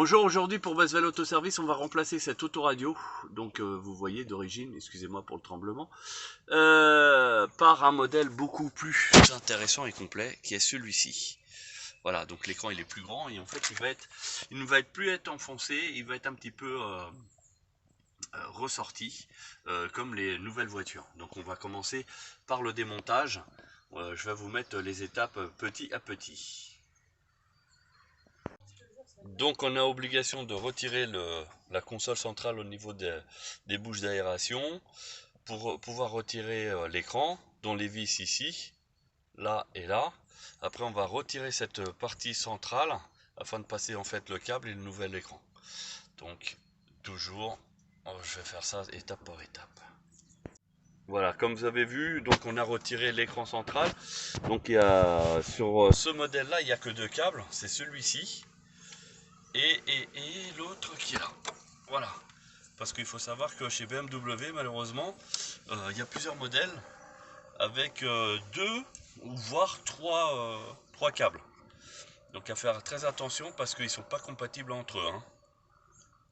Bonjour, aujourd'hui pour Basvel Autoservice, on va remplacer cette autoradio, donc vous voyez d'origine, excusez-moi pour le tremblement, par un modèle beaucoup plus intéressant et complet qui est celui-ci. Voilà, donc l'écran il est plus grand et en fait il ne va être plus être enfoncé, il va être un petit peu ressorti comme les nouvelles voitures. Donc on va commencer par le démontage. Je vais vous mettre les étapes petit à petit. Donc on a obligation de retirer la console centrale au niveau des bouches d'aération pour pouvoir retirer l'écran dont les vis ici, là et là. Après on va retirer cette partie centrale afin de passer en fait le câble et le nouvel écran. Donc toujours, je vais faire ça étape par étape. Voilà, comme vous avez vu, donc on a retiré l'écran central. Donc il y a, sur ce modèle là, il n'y a que deux câbles, c'est celui-ci et l'autre qui est là. Voilà. Parce qu'il faut savoir que chez BMW, malheureusement, il y a plusieurs modèles avec deux ou voire trois câbles. Donc à faire très attention parce qu'ils ne sont pas compatibles entre eux. Hein.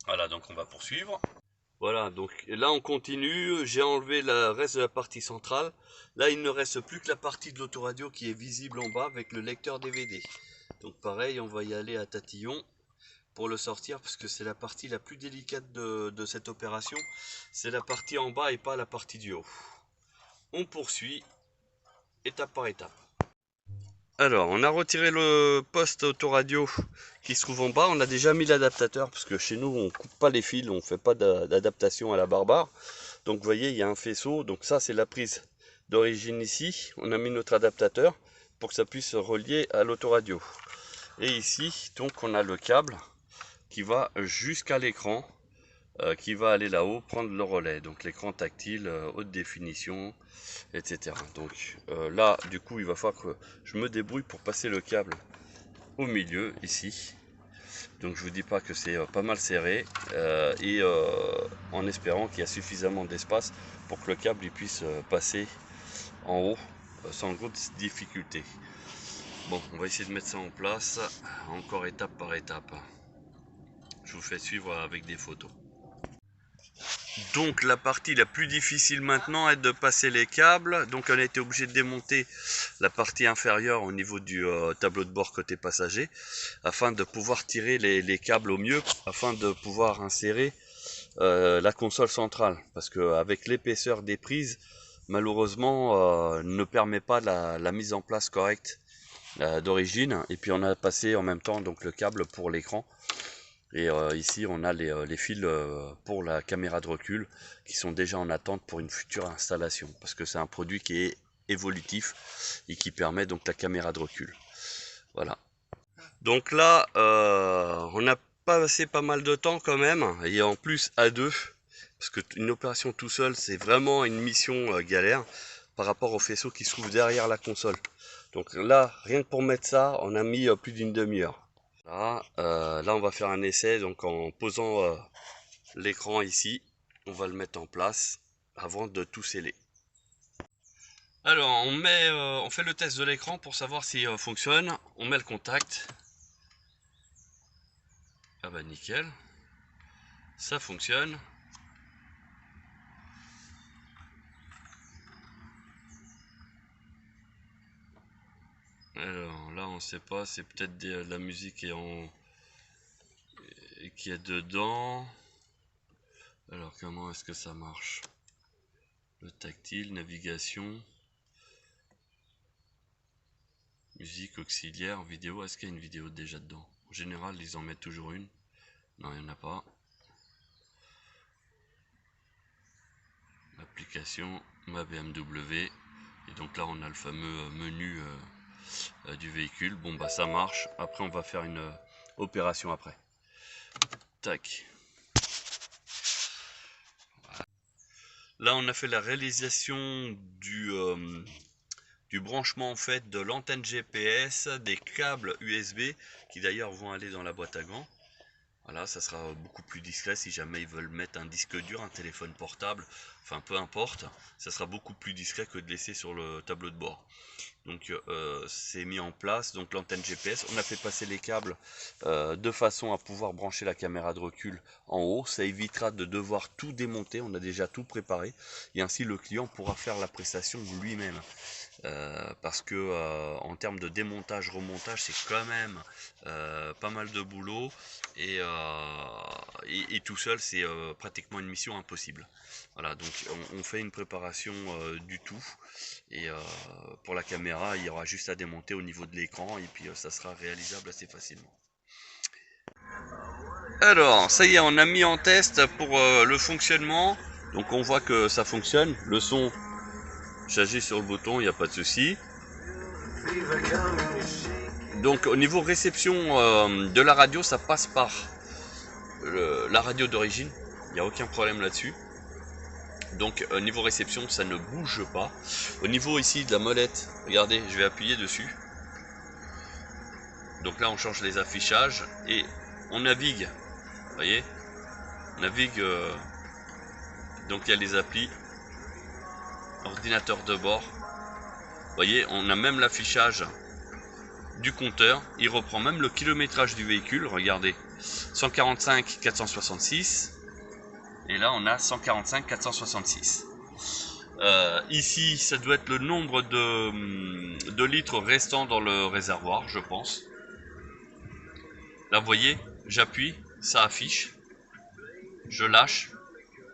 Voilà, donc on va poursuivre. Voilà, donc là on continue. J'ai enlevé le reste de la partie centrale. Là, il ne reste plus que la partie de l'autoradio qui est visible en bas avec le lecteur DVD. Donc pareil, on va y aller à tatillon pour le sortir parce que c'est la partie la plus délicate de cette opération. C'est la partie en bas et pas la partie du haut. On poursuit étape par étape. Alors on a retiré le poste autoradio qui se trouve en bas. On a déjà mis l'adaptateur parce que chez nous on coupe pas les fils, on fait pas d'adaptation à la barbare. Donc vous voyez il y a un faisceau, donc ça c'est la prise d'origine ici. On a mis notre adaptateur pour que ça puisse se relier à l'autoradio. Et ici donc on a le câble qui va jusqu'à l'écran, qui va aller là-haut prendre le relais. Donc l'écran tactile, haute définition, etc. Donc là, du coup, il va falloir que je me débrouille pour passer le câble au milieu, ici. Donc je vous dis pas que c'est pas mal serré, en espérant qu'il y a suffisamment d'espace pour que le câble il puisse passer en haut sans grosse difficulté. Bon, on va essayer de mettre ça en place, encore étape par étape. Je vous fais suivre avec des photos. Donc la partie la plus difficile maintenant est de passer les câbles. Donc on a été obligé de démonter la partie inférieure au niveau du tableau de bord côté passager afin de pouvoir tirer les câbles au mieux, afin de pouvoir insérer la console centrale. Parce qu'avec l'épaisseur des prises, malheureusement ne permet pas la mise en place correcte d'origine. Et puis on a passé en même temps donc le câble pour l'écran. Et ici on a les fils pour la caméra de recul qui sont déjà en attente pour une future installation parce que c'est un produit qui est évolutif et qui permet donc la caméra de recul. Voilà. Donc là on a passé pas mal de temps quand même et en plus à deux parce qu'une opération tout seul c'est vraiment une mission galère par rapport au faisceau qui se trouve derrière la console. Donc là rien que pour mettre ça on a mis plus d'une demi-heure. Là, on va faire un essai donc en posant l'écran ici. On va le mettre en place avant de tout sceller. Alors, on fait le test de l'écran pour savoir si fonctionne. On met le contact. Ah bah nickel, ça fonctionne. Alors là, on sait pas, c'est peut-être de la musique qui est dedans. Alors comment est-ce que ça marche? Le tactile, navigation, musique auxiliaire, vidéo. Est-ce qu'il y a une vidéo déjà dedans? En général, ils en mettent toujours une. Non, il n'y en a pas. Application, ma BMW. Et donc là, on a le fameux menu du véhicule. Bon, bah ça marche. Après, on va faire une opération après. Tac. Là, on a fait la réalisation du branchement en fait de l'antenne GPS, des câbles USB qui d'ailleurs vont aller dans la boîte à gants. Voilà, ça sera beaucoup plus discret si jamais ils veulent mettre un disque dur, un téléphone portable, enfin peu importe, ça sera beaucoup plus discret que de laisser sur le tableau de bord. Donc c'est mis en place, donc l'antenne GPS. On a fait passer les câbles de façon à pouvoir brancher la caméra de recul en haut. Ça évitera de devoir tout démonter, on a déjà tout préparé. Et ainsi le client pourra faire la prestation lui-même. Parce que en termes de démontage, remontage, c'est quand même pas mal de boulot. Et tout seul, c'est pratiquement une mission impossible. Voilà, donc on fait une préparation du tout. Et pour la caméra, il y aura juste à démonter au niveau de l'écran et puis ça sera réalisable assez facilement. Alors, ça y est, on a mis en test pour le fonctionnement. Donc on voit que ça fonctionne. Le son, j'agis sur le bouton, il n'y a pas de souci. Donc au niveau réception de la radio, ça passe par la radio d'origine. Il n'y a aucun problème là-dessus. Donc au niveau réception, ça ne bouge pas. Au niveau ici de la molette, regardez, je vais appuyer dessus. Donc là on change les affichages et on navigue. Vous voyez, on navigue. Donc il y a les applis, ordinateur de bord. Vous voyez, on a même l'affichage du compteur. Il reprend même le kilométrage du véhicule. Regardez, 145 466. Et là on a 145 466. Ici ça doit être le nombre de litres restant dans le réservoir, je pense. Là vous voyez, j'appuie, ça affiche, je lâche,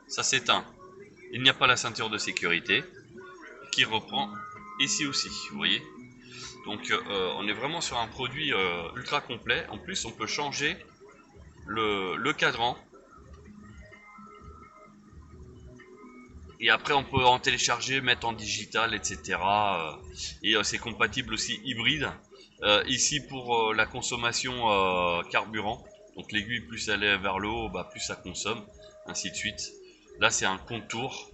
ça s'éteint. Il n'y a pas la ceinture de sécurité qui reprend ici aussi, vous voyez. Donc on est vraiment sur un produit ultra complet. En plus on peut changer le cadran. Et après on peut en télécharger, mettre en digital, etc. Et c'est compatible aussi hybride. Ici pour la consommation carburant. Donc l'aiguille plus elle est vers le haut, bah, plus ça consomme, ainsi de suite. Là c'est un contour.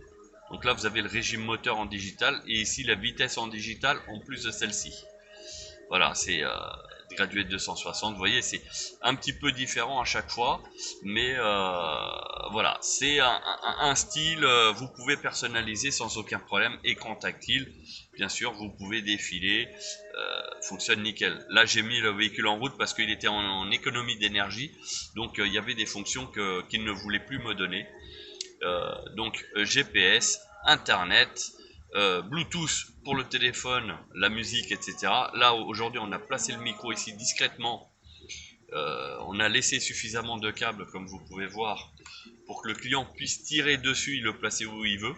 Donc là vous avez le régime moteur en digital et ici la vitesse en digital en plus de celle-ci. Voilà, c'est gradué de 260. Vous voyez, c'est un petit peu différent à chaque fois, mais voilà, c'est un style. Vous pouvez personnaliser sans aucun problème. Écran tactile, bien sûr, vous pouvez défiler. Fonctionne nickel. Là, j'ai mis le véhicule en route parce qu'il était en économie d'énergie, donc il y avait des fonctions qu'il ne voulait plus me donner. Donc GPS, Internet, Bluetooth pour le téléphone, la musique, etc. Là aujourd'hui on a placé le micro ici discrètement. On a laissé suffisamment de câbles comme vous pouvez voir pour que le client puisse tirer dessus et le placer où il veut.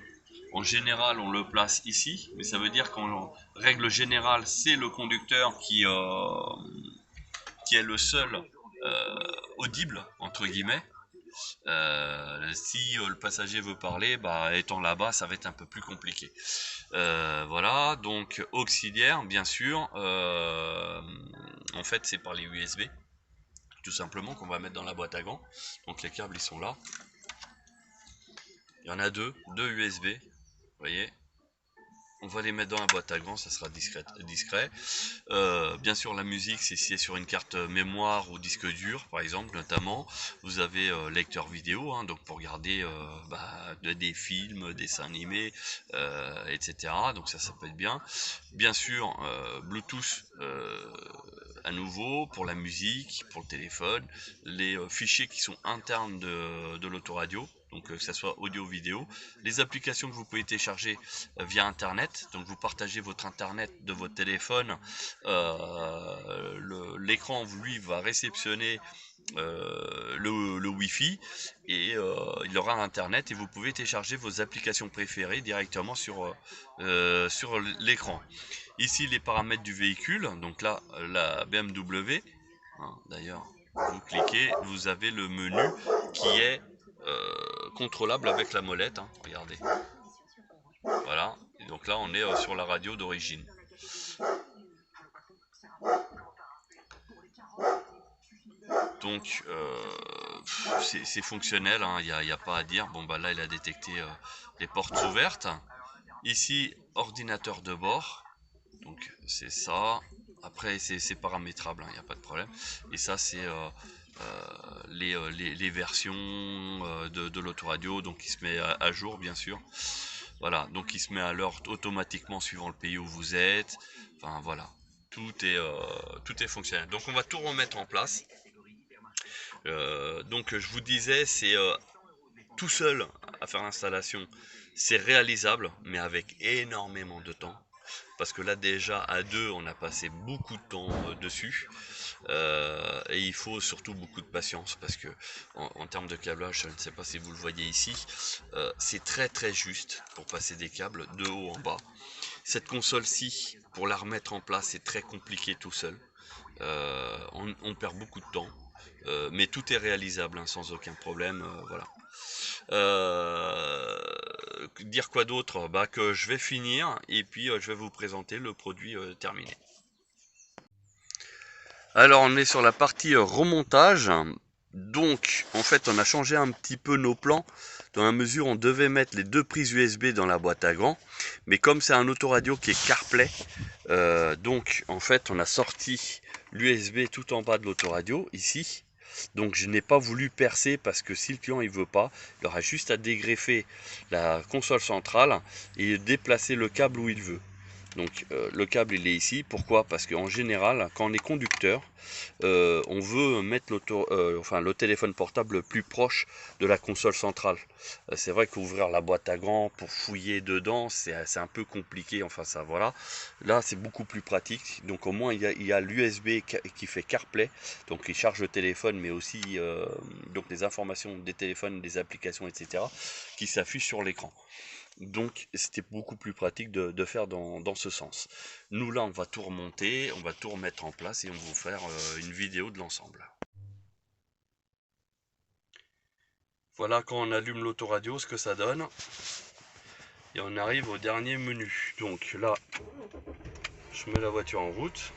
En général on le place ici, mais ça veut dire qu'en règle générale c'est le conducteur qui est le seul audible entre guillemets. Si le passager veut parler, bah, étant là-bas, ça va être un peu plus compliqué. Voilà, donc auxiliaire, bien sûr. En fait, c'est par les USB, tout simplement, qu'on va mettre dans la boîte à gants. Donc les câbles, ils sont là. Il y en a deux USB. Vous voyez. On va les mettre dans la boîte à gants, ça sera discret. Bien sûr, la musique, c'est sur une carte mémoire ou disque dur, par exemple, notamment. Vous avez lecteur vidéo, hein, donc pour regarder des films, dessins animés, etc. Donc ça peut être bien. Bien sûr, Bluetooth à nouveau pour la musique, pour le téléphone, les fichiers qui sont internes de l'autoradio. Donc que ça soit audio vidéo, les applications que vous pouvez télécharger via internet, donc vous partagez votre internet de votre téléphone, l'écran lui va réceptionner le Wi-Fi et il aura internet et vous pouvez télécharger vos applications préférées directement sur l'écran. Ici les paramètres du véhicule, donc là la BMW, hein, d'ailleurs vous cliquez, vous avez le menu qui est contrôlable avec la molette, hein, regardez. Voilà, et donc là on est sur la radio d'origine. Donc c'est fonctionnel, hein, il n'y a pas à dire. Bon bah là il a détecté les portes ouvertes. Ici ordinateur de bord, donc c'est ça. Après c'est paramétrable, il n'y a pas de problème. Et ça c'est les versions de l'autoradio, donc il se met à jour bien sûr. Voilà, donc il se met à l'heure automatiquement suivant le pays où vous êtes. Enfin voilà, tout est fonctionnel. Donc on va tout remettre en place. Donc je vous disais, c'est tout seul à faire l'installation, c'est réalisable, mais avec énormément de temps. Parce que là déjà à deux, on a passé beaucoup de temps dessus. Et il faut surtout beaucoup de patience parce que en termes de câblage, je ne sais pas si vous le voyez ici, c'est très juste pour passer des câbles de haut en bas. Cette console-ci, pour la remettre en place, c'est très compliqué tout seul. On perd beaucoup de temps, mais tout est réalisable hein, sans aucun problème. Voilà. Dire quoi d'autre? Bah que je vais finir et puis je vais vous présenter le produit terminé. Alors on est sur la partie remontage. Donc en fait on a changé un petit peu nos plans. Dans la mesure on devait mettre les deux prises USB dans la boîte à gants. Mais comme c'est un autoradio qui est CarPlay, donc en fait on a sorti l'USB tout en bas de l'autoradio ici. Donc je n'ai pas voulu percer parce que si le client il veut pas, il aura juste à dégreffer la console centrale et déplacer le câble où il veut. Donc le câble il est ici, pourquoi? Parce qu'en général quand on est conducteur, on veut mettre le téléphone portable le plus proche de la console centrale. C'est vrai qu'ouvrir la boîte à gants pour fouiller dedans c'est un peu compliqué, enfin ça voilà. Là c'est beaucoup plus pratique, donc au moins il y a l'USB qui fait CarPlay, donc il charge le téléphone mais aussi donc les informations des téléphones, des applications etc. qui s'affichent sur l'écran. Donc c'était beaucoup plus pratique de faire dans ce sens. Nous là on va tout remonter, on va tout remettre en place et on va vous faire une vidéo de l'ensemble. Voilà quand on allume l'autoradio ce que ça donne. Et on arrive au dernier menu. Donc là je mets la voiture en route.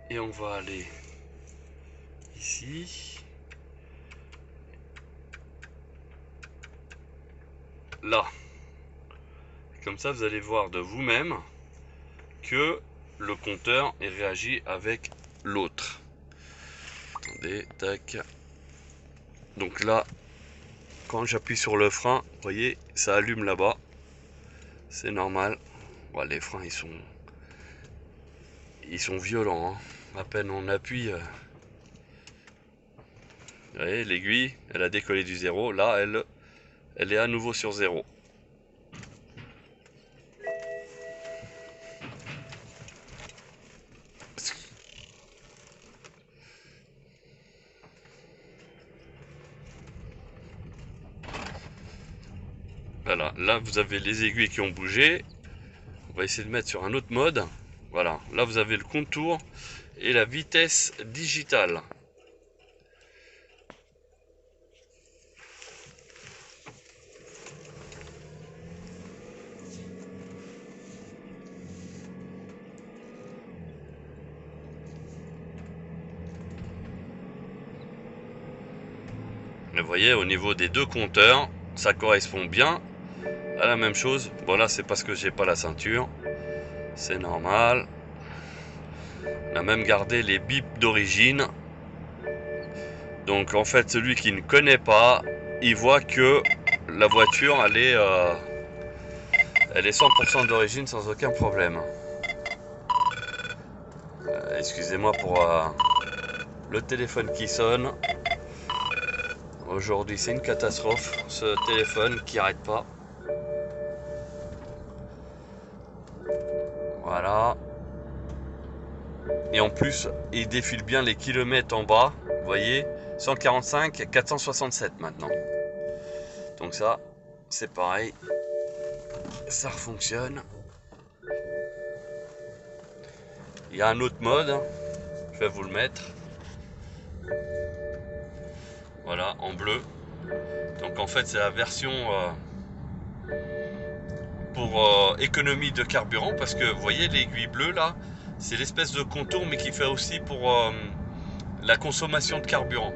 Et on va aller ici. Là. Comme ça vous allez voir de vous-même que le compteur est réagi avec l'autre. Attendez, tac. Donc là, quand j'appuie sur le frein, vous voyez, ça allume là-bas. C'est normal. Bon, les freins, ils sont violents. Hein. À peine on appuie. Vous voyez, l'aiguille, elle a décollé du zéro. Là, elle est à nouveau sur zéro. Voilà, là vous avez les aiguilles qui ont bougé. On va essayer de mettre sur un autre mode. Voilà, là vous avez le contour et la vitesse digitale. Vous voyez, au niveau des deux compteurs, ça correspond bien à la même chose. Bon là c'est parce que j'ai pas la ceinture. C'est normal. On a même gardé les bips d'origine. Donc en fait celui qui ne connaît pas, il voit que la voiture elle est 100% d'origine sans aucun problème. Excusez-moi pour le téléphone qui sonne. Aujourd'hui c'est une catastrophe, ce téléphone qui arrête pas. Voilà. Et en plus il défile bien les kilomètres en bas. Vous voyez, 145, 467 maintenant. Donc ça, c'est pareil. Ça fonctionne. Il y a un autre mode. Je vais vous le mettre. Voilà, en bleu. Donc en fait, c'est la version pour économie de carburant. Parce que vous voyez l'aiguille bleue là, c'est l'espèce de contour mais qui fait aussi pour la consommation de carburant.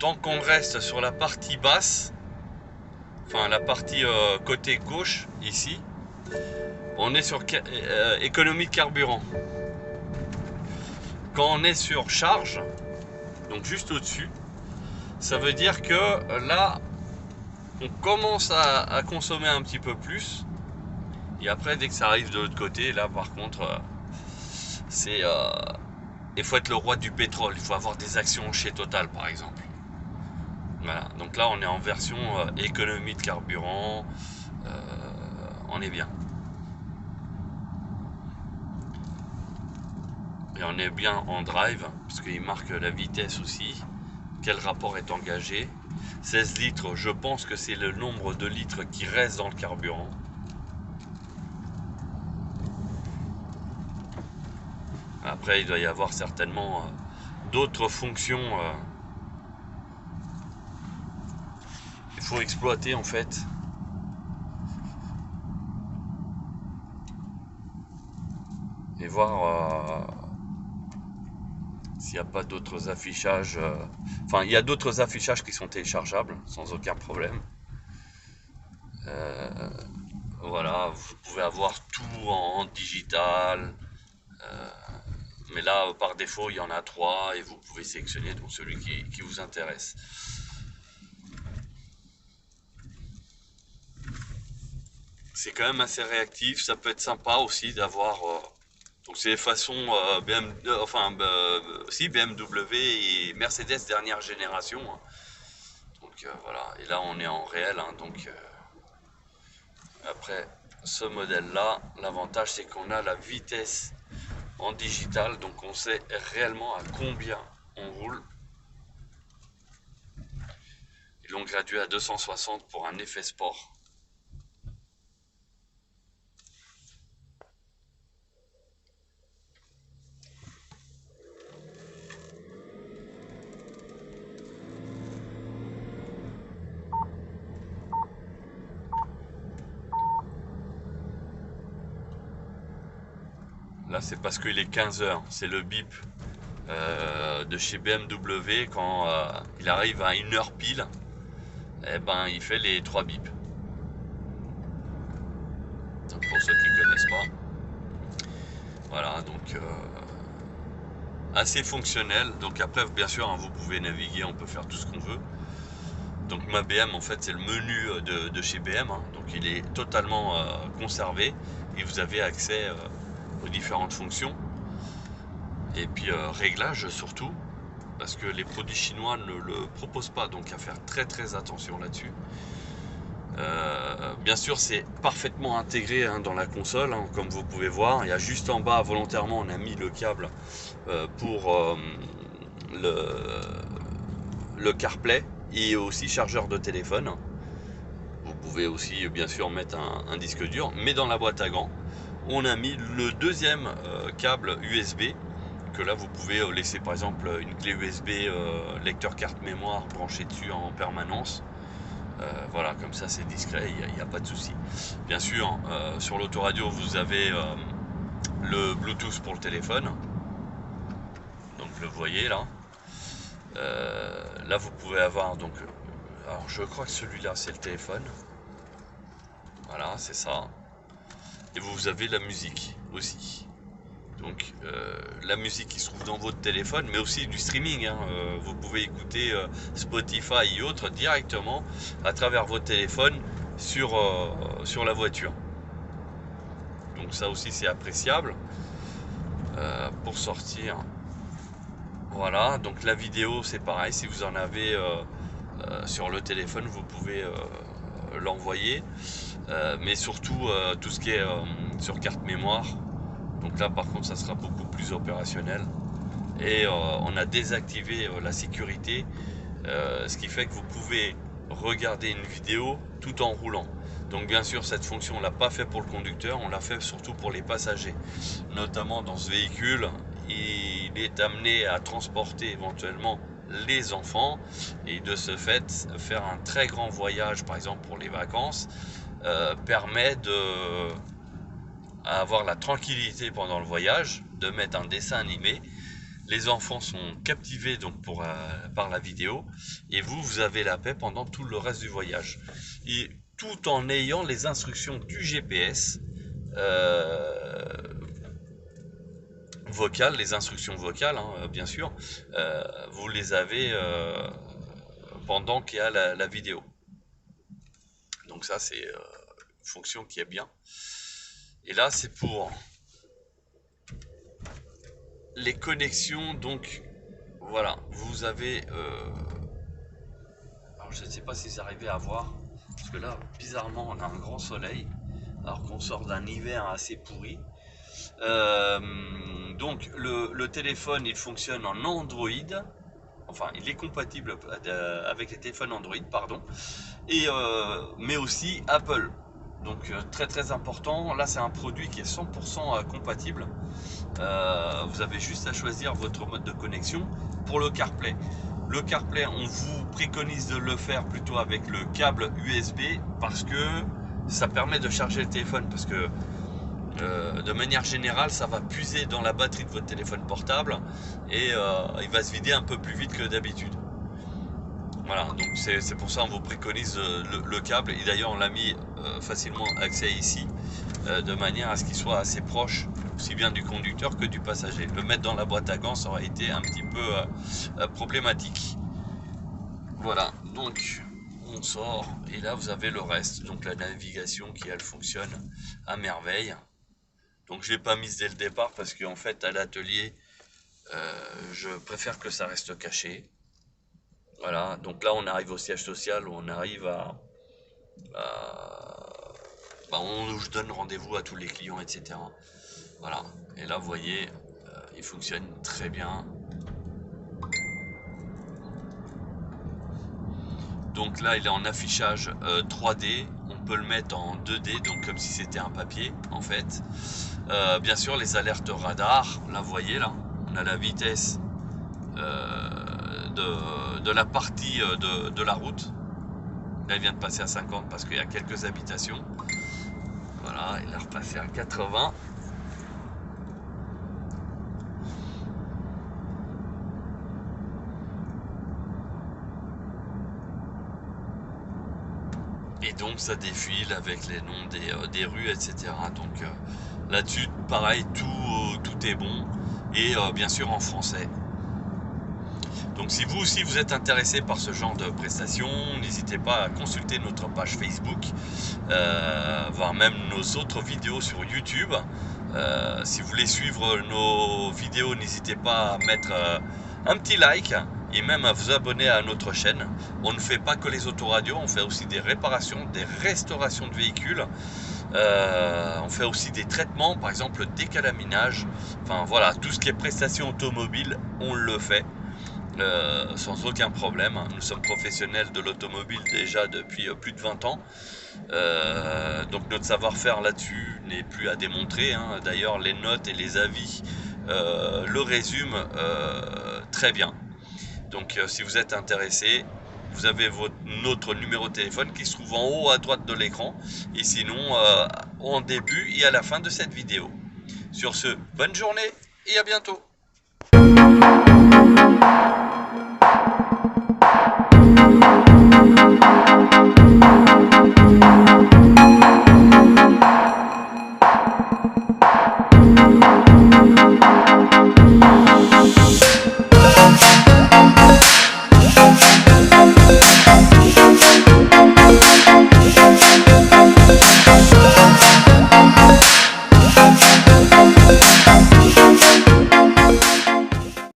Tant qu'on reste sur la partie basse, enfin la partie côté gauche ici, on est sur économie de carburant. Quand on est sur charge, donc juste au-dessus, ça veut dire que là, on commence à consommer un petit peu plus. Et après, dès que ça arrive de l'autre côté, là par contre, c'est il faut être le roi du pétrole. Il faut avoir des actions chez Total par exemple. Voilà. Donc là, on est en version économie de carburant. On est bien. Et on est bien en drive, parce qu'il marque la vitesse aussi. Quel rapport est engagé. 16 litres, je pense que c'est le nombre de litres qui reste dans le carburant. Après, il doit y avoir certainement d'autres fonctions. Il faut exploiter en fait. Et voir s'il n'y a pas d'autres affichages. Enfin, il y a d'autres affichages qui sont téléchargeables sans aucun problème. Voilà, vous pouvez avoir tout en digital. Mais là, par défaut, il y en a 3 et vous pouvez sélectionner donc celui qui vous intéresse. C'est quand même assez réactif, ça peut être sympa aussi d'avoir. Donc c'est façon BMW et Mercedes dernière génération. Hein. Donc voilà, et là on est en réel. Hein, donc après ce modèle-là, l'avantage c'est qu'on a la vitesse en digital, donc on sait réellement à combien on roule. Ils l'ont gradué à 260 pour un effet sport. Là c'est parce qu'il est 15h, c'est le bip de chez BMW quand il arrive à 1h pile. Eh ben il fait les 3 bips. Donc, pour ceux qui ne connaissent pas. Voilà, donc assez fonctionnel. Donc après bien sûr hein, vous pouvez naviguer, on peut faire tout ce qu'on veut. Donc ma BM en fait c'est le menu de chez BM, hein. Donc il est totalement conservé et vous avez accès aux différentes fonctions. Et puis réglage surtout, parce que les produits chinois ne le proposent pas, donc à faire très attention là-dessus. Bien sûr c'est parfaitement intégré hein, dans la console, hein, comme vous pouvez voir. Il y a juste en bas volontairement on a mis le câble pour le CarPlay et aussi chargeur de téléphone. Vous pouvez aussi bien sûr mettre un disque dur, mais dans la boîte à gants on a mis le deuxième câble USB, que là vous pouvez laisser par exemple une clé USB lecteur carte mémoire branchée dessus en permanence. Voilà, comme ça c'est discret, il n'y a pas de souci. Bien sûr, sur l'autoradio vous avez le Bluetooth pour le téléphone, donc le voyez là. Là vous pouvez avoir donc, alors je crois que celui-là c'est le téléphone. Voilà, c'est ça. Et vous avez la musique aussi. Donc la musique qui se trouve dans votre téléphone, mais aussi du streaming. Hein. Vous pouvez écouter Spotify et autres directement à travers votre téléphone sur la voiture. Donc ça aussi c'est appréciable pour sortir. Voilà, donc la vidéo c'est pareil, si vous en avez sur le téléphone, vous pouvez l'envoyer. Mais surtout tout ce qui est sur carte mémoire. Donc là par contre ça sera beaucoup plus opérationnel. Et on a désactivé la sécurité, ce qui fait que vous pouvez regarder une vidéo tout en roulant. Donc bien sûr cette fonction on l'a pas fait pour le conducteur, on l'a fait surtout pour les passagers. Notamment dans ce véhicule, il est amené à transporter éventuellement les enfants et de ce fait faire un très grand voyage par exemple pour les vacances permet de avoir la tranquillité pendant le voyage, de mettre un dessin animé. Les enfants sont captivés donc par la vidéo et vous avez la paix pendant tout le reste du voyage. Et tout en ayant les instructions du GPS vocales, les instructions vocales hein, bien sûr, vous les avez pendant qu'il y a la vidéo. Donc ça c'est une fonction qui est bien. Et là c'est pour les connexions. Donc voilà, vous avez alors je ne sais pas si vous arrivez à voir, parce que là bizarrement on a un grand soleil alors qu'on sort d'un hiver assez pourri. Donc le téléphone il fonctionne en Android, enfin il est compatible avec les téléphones Android, pardon, et mais aussi Apple. Donc très très important, là c'est un produit qui est 100% compatible. Vous avez juste à choisir votre mode de connexion. Pour le CarPlay, on vous préconise de le faire plutôt avec le câble USB, parce que ça permet de charger le téléphone, parce que de manière générale ça va puiser dans la batterie de votre téléphone portable et il va se vider un peu plus vite que d'habitude. Voilà, donc c'est pour ça on vous préconise le câble, et d'ailleurs on l'a mis facilement accès ici, de manière à ce qu'il soit assez proche aussi bien du conducteur que du passager. Le mettre dans la boîte à gants, ça aurait été un petit peu problématique. Voilà, donc on sort et là vous avez le reste, donc la navigation qui elle fonctionne à merveille. Donc je l'ai pas mise dès le départ parce qu'en fait à l'atelier je préfère que ça reste caché. Voilà, donc là on arrive au siège social, où on arrive où je donne rendez-vous à tous les clients, etc. Voilà, et là vous voyez, il fonctionne très bien. Donc là il est en affichage 3D, on peut le mettre en 2D, donc comme si c'était un papier en fait. Bien sûr les alertes radar, là vous voyez, là on a la vitesse de la partie de la route. Là il vient de passer à 50 parce qu'il y a quelques habitations. Voilà, il a repassé à 80. Et donc ça défile avec les noms des rues, etc. Donc là-dessus, pareil, tout est bon. Et bien sûr en français. Donc si vous aussi vous êtes intéressé par ce genre de prestations, n'hésitez pas à consulter notre page Facebook, voire même nos autres vidéos sur YouTube. Si vous voulez suivre nos vidéos, n'hésitez pas à mettre un petit like et même à vous abonner à notre chaîne. On ne fait pas que les autoradios, on fait aussi des réparations, des restaurations de véhicules. On fait aussi des traitements, par exemple le décalaminage. Enfin voilà, tout ce qui est prestations automobiles, on le fait. Sans aucun problème. Nous sommes professionnels de l'automobile déjà depuis plus de 20 ans. Donc notre savoir-faire là-dessus n'est plus à démontrer, hein. D'ailleurs les notes et les avis le résument très bien. Donc si vous êtes intéressé, vous avez notre numéro de téléphone qui se trouve en haut à droite de l'écran, et sinon en début et à la fin de cette vidéo. Sur ce, bonne journée et à bientôt.